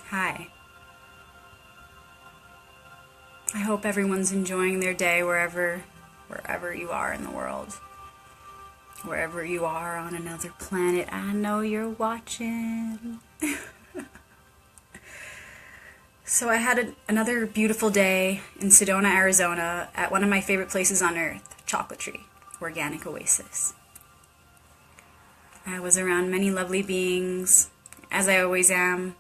Hi. I hope everyone's enjoying their day wherever you are in the world. Wherever you are on another planet, I know you're watching. So I had another beautiful day in Sedona, Arizona at one of my favorite places on earth, Chocolate Tree, Organic Oasis. I was around many lovely beings, as I always am,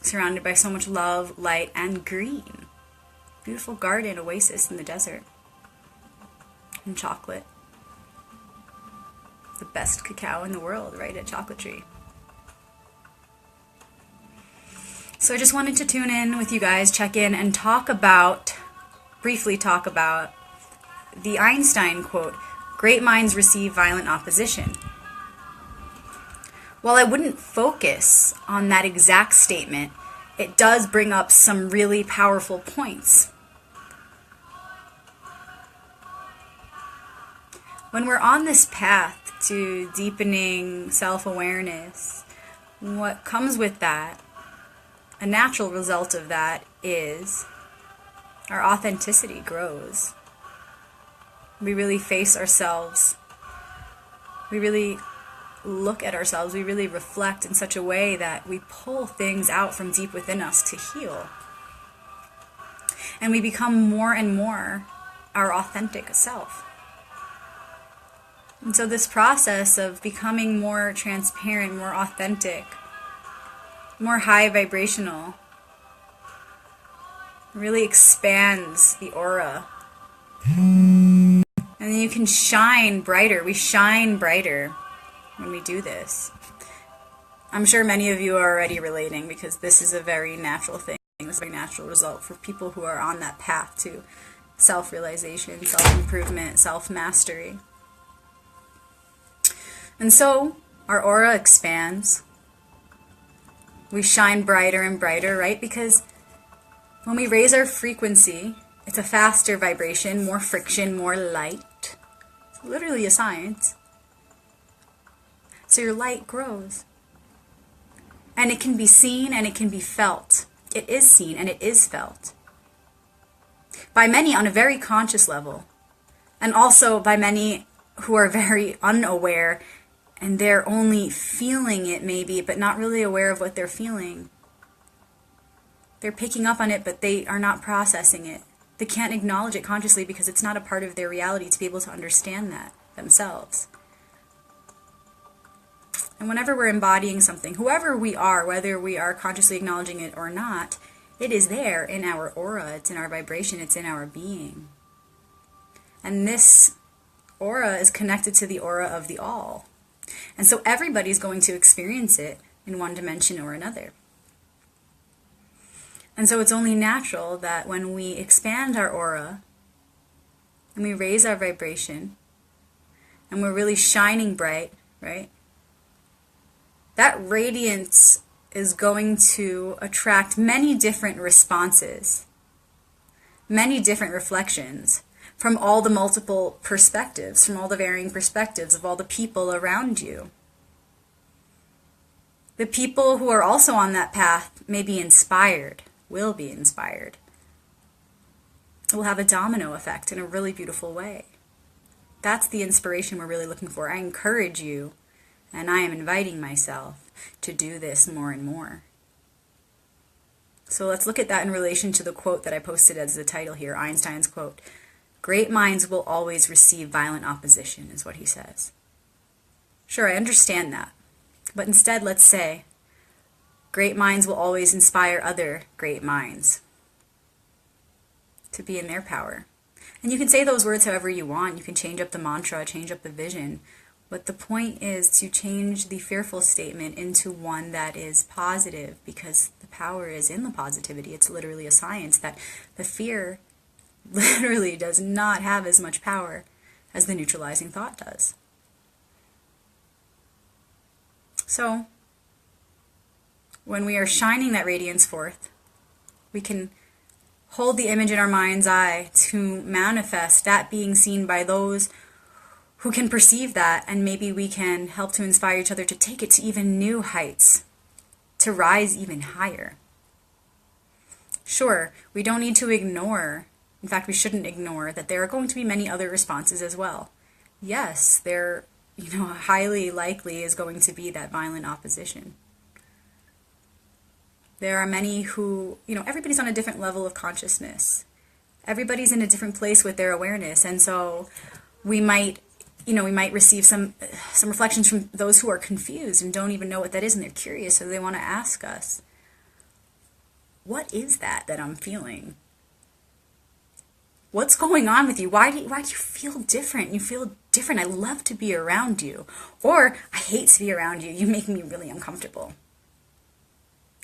surrounded by so much love, light, and green. Beautiful garden oasis in the desert. And chocolate. The best cacao in the world, right at Chocolate Tree. So I just wanted to tune in with you guys, check in, and briefly talk about the Einstein quote, "Great minds receive violent opposition." While I wouldn't focus on that exact statement, it does bring up some really powerful points. When we're on this path to deepening self-awareness, what comes with that, a natural result of that, is our authenticity grows. We really face ourselves. We really look at ourselves. We really reflect in such a way that we pull things out from deep within us to heal. And we become more and more our authentic self. And so this process of becoming more transparent, more authentic, more high vibrational, really expands the aura. And then you can shine brighter. We shine brighter when we do this. I'm sure many of you are already relating because this is a very natural thing. It's a very natural result for people who are on that path to self-realization, self-improvement, self-mastery. And so our aura expands. We shine brighter and brighter, right? Because when we raise our frequency, it's a faster vibration, more friction, more light. It's literally a science. So your light grows. And it can be seen and it can be felt. It is seen and it is felt. By many on a very conscious level. And also by many who are very unaware and they're only feeling it maybe, but not really aware of what they're feeling. They're picking up on it, but they are not processing it. They can't acknowledge it consciously because it's not a part of their reality to be able to understand that themselves. And whenever we're embodying something, whoever we are, whether we are consciously acknowledging it or not, it is there in our aura, it's in our vibration, it's in our being. And this aura is connected to the aura of the all. And so everybody's going to experience it in one dimension or another. And so it's only natural that when we expand our aura and we raise our vibration and we're really shining bright, right? That radiance is going to attract many different responses, many different reflections from all the multiple perspectives, from all the varying perspectives of all the people around you. The people who are also on that path may be inspired, will be inspired. It will have a domino effect in a really beautiful way. That's the inspiration we're really looking for. I encourage you, and I am inviting myself to do this more and more. So let's look at that in relation to the quote that I posted as the title here, Einstein's quote. "Great minds will always receive violent opposition," is what he says. Sure, I understand that. But instead, let's say, great minds will always inspire other great minds to be in their power. And you can say those words however you want. You can change up the mantra, change up the vision. But the point is to change the fearful statement into one that is positive, because the power is in the positivity. It's literally a science that the fear literally does not have as much power as the neutralizing thought does. So, when we are shining that radiance forth, we can hold the image in our mind's eye to manifest that being seen by those who can perceive that, and maybe we can help to inspire each other to take it to even new heights, to rise even higher. Sure, we don't need to ignore, in fact, we shouldn't ignore that there are going to be many other responses as well. Yes, there, highly likely is going to be that violent opposition. There are many who, everybody's on a different level of consciousness. Everybody's in a different place with their awareness, and so we might receive some reflections from those who are confused and don't even know what that is, and they're curious, so they want to ask us, what is that I'm feeling? What's going on with you? Why do you feel different? You feel different. I love to be around you. Or, I hate to be around you. You make me really uncomfortable.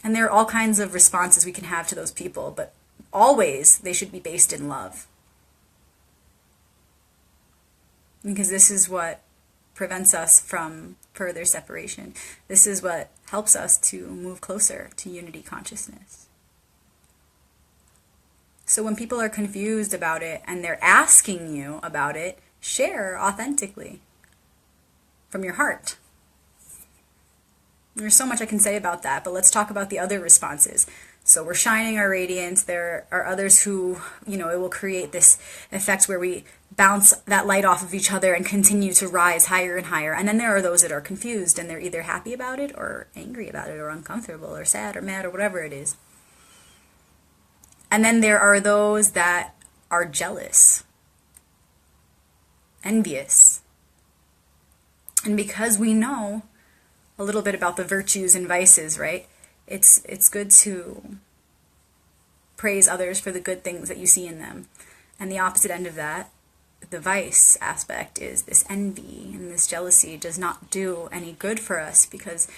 And there are all kinds of responses we can have to those people, but always they should be based in love. Because this is what prevents us from further separation. This is what helps us to move closer to unity consciousness. So when people are confused about it and they're asking you about it, share authentically from your heart. There's so much I can say about that, but let's talk about the other responses. So we're shining our radiance. There are others who, it will create this effect where we bounce that light off of each other and continue to rise higher and higher. And then there are those that are confused and they're either happy about it or angry about it or uncomfortable or sad or mad or whatever it is. And then there are those that are jealous, envious. And because we know a little bit about the virtues and vices, right? It's good to praise others for the good things that you see in them. And the opposite end of that, the vice aspect, is this envy and this jealousy does not do any good for us, because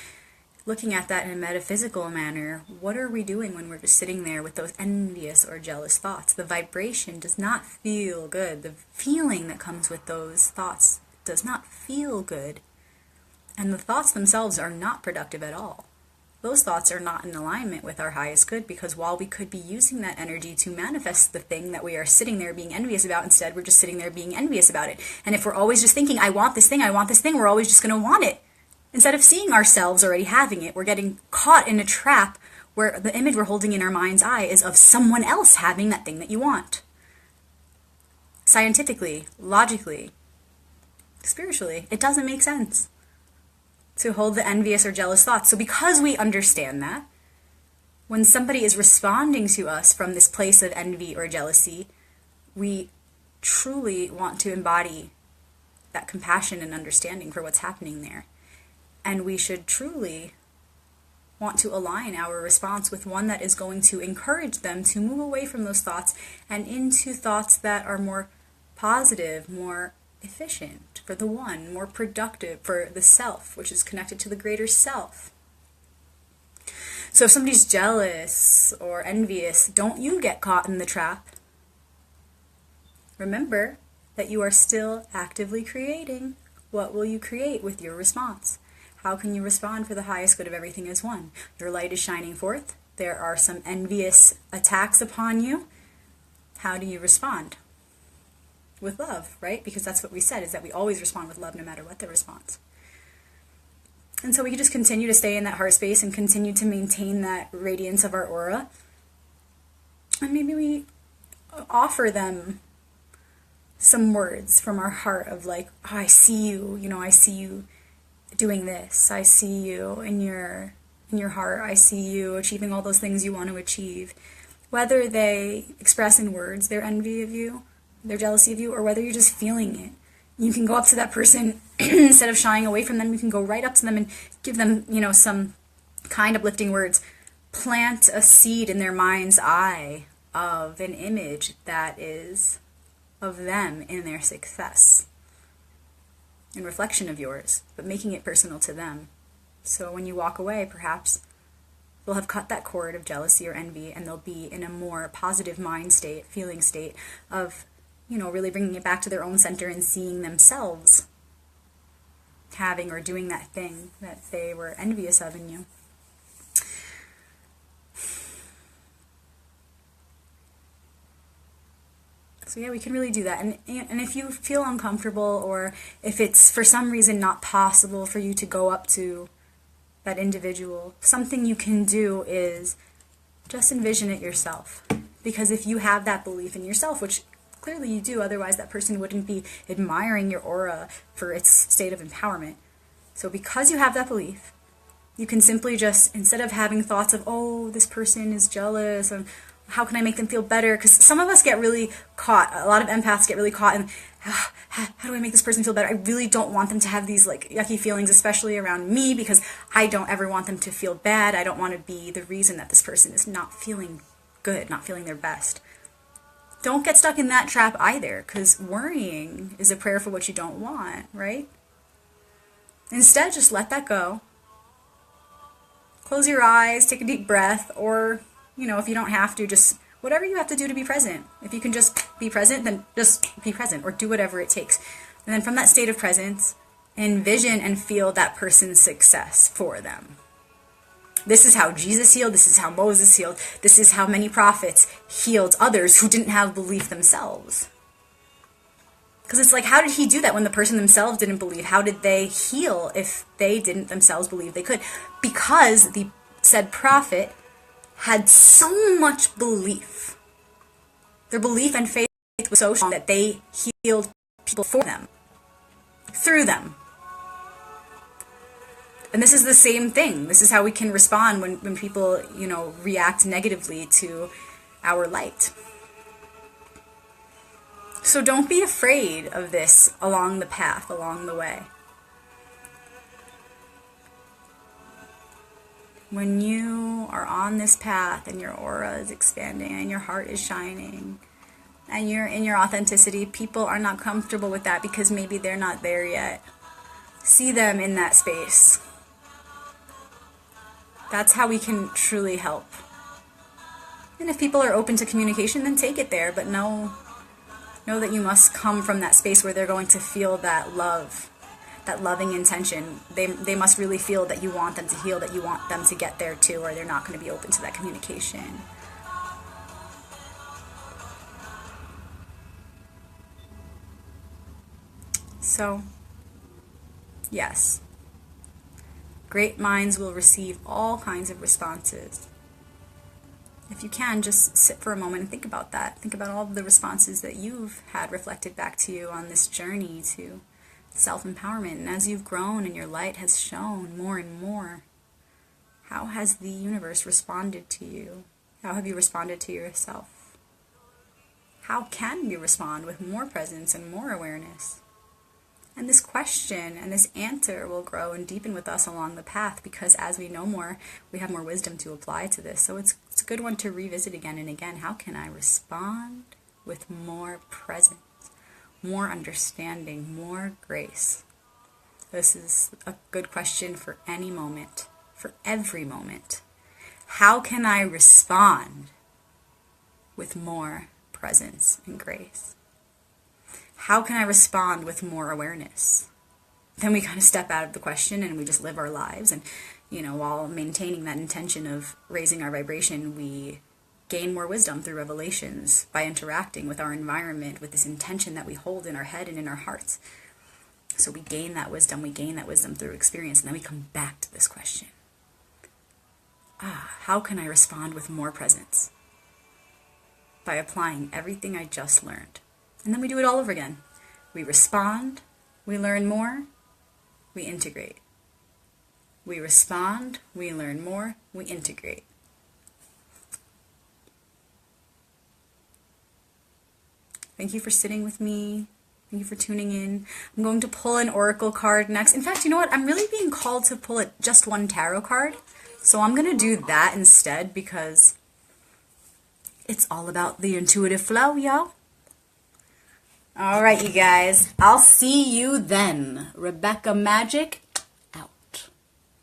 looking at that in a metaphysical manner, what are we doing when we're just sitting there with those envious or jealous thoughts? The vibration does not feel good. The feeling that comes with those thoughts does not feel good. And the thoughts themselves are not productive at all. Those thoughts are not in alignment with our highest good, because while we could be using that energy to manifest the thing that we are sitting there being envious about, instead we're just sitting there being envious about it. And if we're always just thinking, I want this thing, we're always just going to want it. Instead of seeing ourselves already having it, we're getting caught in a trap where the image we're holding in our mind's eye is of someone else having that thing that you want. Scientifically, logically, spiritually, it doesn't make sense to hold the envious or jealous thoughts. So because we understand that, when somebody is responding to us from this place of envy or jealousy, we truly want to embody that compassion and understanding for what's happening there. And we should truly want to align our response with one that is going to encourage them to move away from those thoughts and into thoughts that are more positive, more efficient for the one, more productive for the self, which is connected to the greater self. So if somebody's jealous or envious, don't you get caught in the trap. Remember that you are still actively creating. What will you create with your response? How can you respond for the highest good of everything as one? Your light is shining forth. There are some envious attacks upon you. How do you respond? With love, right? Because that's what we said, is that we always respond with love no matter what the response. And so we can just continue to stay in that heart space and continue to maintain that radiance of our aura. And maybe we offer them some words from our heart of like, oh, I see you, I see you doing this. I see you in your heart. I see you achieving all those things you want to achieve. Whether they express in words their envy of you, their jealousy of you, or whether you're just feeling it. You can go up to that person instead of shying away from them. You can go right up to them and give them, some kind uplifting words. Plant a seed in their mind's eye of an image that is of them in their success, in reflection of yours, but making it personal to them. So when you walk away, perhaps they'll have cut that cord of jealousy or envy, and they'll be in a more positive mind state, feeling state of, really bringing it back to their own center and seeing themselves having or doing that thing that they were envious of in you. So yeah, we can really do that. And if you feel uncomfortable, or if it's for some reason not possible for you to go up to that individual, something you can do is just envision it yourself. Because if you have that belief in yourself, which clearly you do, otherwise that person wouldn't be admiring your aura for its state of empowerment. So because you have that belief, you can simply just, instead of having thoughts of, oh, this person is jealous, and how can I make them feel better? Because some of us get really caught, a lot of empaths get really caught in, how do I make this person feel better? I really don't want them to have these like yucky feelings, especially around me, because I don't ever want them to feel bad. I don't want to be the reason that this person is not feeling good, not feeling their best. Don't get stuck in that trap either, because worrying is a prayer for what you don't want, right? Instead, just let that go. Close your eyes, take a deep breath, or, if you don't have to, just whatever you have to do to be present. If you can just be present, then just be present, or do whatever it takes. And then from that state of presence, envision and feel that person's success for them. This is how Jesus healed, this is how Moses healed, this is how many prophets healed others who didn't have belief themselves. Because it's like, how did he do that when the person themselves didn't believe? How did they heal if they didn't themselves believe they could? Because the said prophet had so much belief. Their belief and faith was so strong that they healed people for them, through them. And this is the same thing. This is how we can respond when people, react negatively to our light. So don't be afraid of this along the path, along the way. When you are on this path and your aura is expanding and your heart is shining and you're in your authenticity, people are not comfortable with that because maybe they're not there yet. See them in that space. That's how we can truly help. And if people are open to communication, then take it there, but know that you must come from that space where they're going to feel that love, that loving intention. They must really feel that you want them to heal, that you want them to get there too, or they're not going to be open to that communication. So, yes, great minds will receive all kinds of responses. If you can, just sit for a moment and think about that. Think about all of the responses that you've had reflected back to you on this journey to self-empowerment. And as you've grown and your light has shone more and more, how has the universe responded to you? How have you responded to yourself? How can you respond with more presence and more awareness? And this question and this answer will grow and deepen with us along the path, because as we know more, we have more wisdom to apply to this. So it's a good one to revisit again and again. How can I respond with more presence, more understanding, more grace? This is a good question for any moment, for every moment. How can I respond with more presence and grace? How can I respond with more awareness? Then we kind of step out of the question and we just live our lives. And, while maintaining that intention of raising our vibration, we gain more wisdom through revelations by interacting with our environment with this intention that we hold in our head and in our hearts. So we gain that wisdom through experience. And then we come back to this question. How can I respond with more presence? By applying everything I just learned. And then we do it all over again. We respond, we learn more, we integrate. We respond, we learn more, we integrate. Thank you for sitting with me. Thank you for tuning in. I'm going to pull an oracle card next. In fact, you know what? I'm really being called to pull just one tarot card. So I'm going to do that instead, because it's all about the intuitive flow, y'all. All right, you guys. I'll see you then. Rebecca Magic